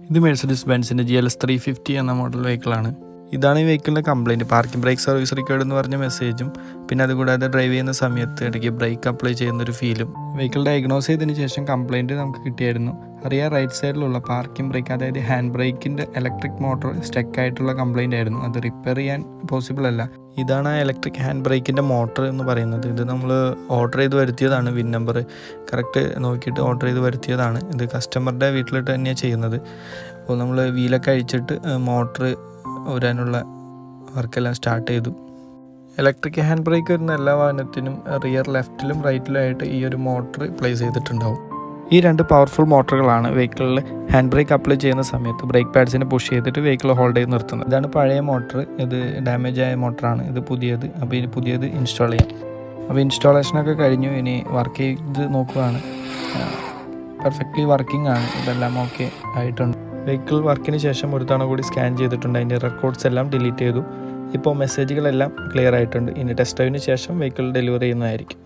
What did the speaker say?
ഇത് Mercedes ബെൻസിൻ്റെ GLS 350 എന്ന model വെഹിക്കിളാണ്. ഇതാണ് ഈ വെഹിക്കിളിൻ്റെ complaint. Parking brake service required എന്ന് പറഞ്ഞ മെസ്സേജും പിന്നെ അതുകൂടാതെ ഡ്രൈവ് ചെയ്യുന്ന സമയത്ത് ഇടയ്ക്ക് ബ്രേക്ക് അപ്ലൈ ചെയ്യുന്നൊരു ഫീലും. വെഹിക്കിൾ ഡയഗ്നോസ് ചെയ്തതിന് ശേഷം കംപ്ലയിൻറ്റ് നമുക്ക് കിട്ടിയായിരുന്നു. അറിയാം, റൈറ്റ് സൈഡിലുള്ള പാർക്കിംഗ് ബ്രേക്ക്, അതായത് ഹാൻഡ് ബ്രേക്കിൻ്റെ ഇലക്ട്രിക് മോട്ടോർ സ്റ്റക്ക് ആയിട്ടുള്ള കംപ്ലയിൻ്റ് ആയിരുന്നു. അത് റിപ്പയർ ചെയ്യാൻ പോസിബിൾ അല്ല. ഇതാണ് ആ ഇലക്ട്രിക് ഹാൻഡ് ബ്രേക്കിൻ്റെ മോട്ടർ എന്ന് പറയുന്നത്. ഇത് നമ്മൾ ഓർഡർ ചെയ്ത് വരുത്തിയതാണ്. വിൻ നമ്പർ കറക്റ്റ് നോക്കിയിട്ട് ഓർഡർ ചെയ്ത് വരുത്തിയതാണ്. ഇത് കസ്റ്റമറുടെ വീട്ടിലിട്ട് തന്നെയാണ് ചെയ്യുന്നത്. അപ്പോൾ നമ്മൾ വീലൊക്കെ അഴിച്ചിട്ട് മോട്ടർ ഊരാനുള്ള വർക്കെല്ലാം സ്റ്റാർട്ട് ചെയ്തു. ഇലക്ട്രിക് ഹാൻഡ് ബ്രേക്ക് വരുന്ന എല്ലാ വാഹനത്തിനും റിയർ ലെഫ്റ്റിലും റൈറ്റിലും ആയിട്ട് ഈ ഒരു മോട്ടർ പ്ലേസ് ചെയ്തിട്ടുണ്ടാവും. ഈ രണ്ട് പവർഫുൾ മോട്ടറുകളാണ് വെഹിക്കിളിൽ ഹാൻഡ് ബ്രേക്ക് അപ്ലൈ ചെയ്യുന്ന സമയത്ത് ബ്രേക്ക് പാഡ്സിനെ പുഷ് ചെയ്തിട്ട് വെഹിക്കിൾ ഹോൾഡ് ചെയ്ത് നിർത്തുന്നത്. ഇതാണ് പഴയ മോട്ടർ. ഇത് ഡാമേജ് ആയ മോട്ടറാണ്. ഇത് പുതിയത്. അപ്പോൾ ഇനി പുതിയത് ഇൻസ്റ്റാൾ ചെയ്യാം. അപ്പോൾ ഇൻസ്റ്റാളേഷനൊക്കെ കഴിഞ്ഞു. ഇനി വർക്ക് ചെയ്ത് നോക്കുകയാണ്. പെർഫെക്റ്റ്ലി വർക്കിംഗ് ആണ്. ഇതെല്ലാം ഓക്കെ ആയിട്ടുണ്ട്. വെഹിക്കിൾ വർക്കിന് ശേഷം ഒരു തവണ കൂടി സ്കാൻ ചെയ്തിട്ടുണ്ട്. അതിൻ്റെ റെക്കോർഡ്സ് എല്ലാം ഡിലീറ്റ് ചെയ്തു. ഇപ്പോൾ മെസ്സേജുകളെല്ലാം ക്ലിയർ ആയിട്ടുണ്ട്. ഇനി ടെസ്റ്റ് ഡ്രൈവിന് ശേഷം വെഹിക്കിൾ ഡെലിവറി ചെയ്യുന്നതായിരിക്കും.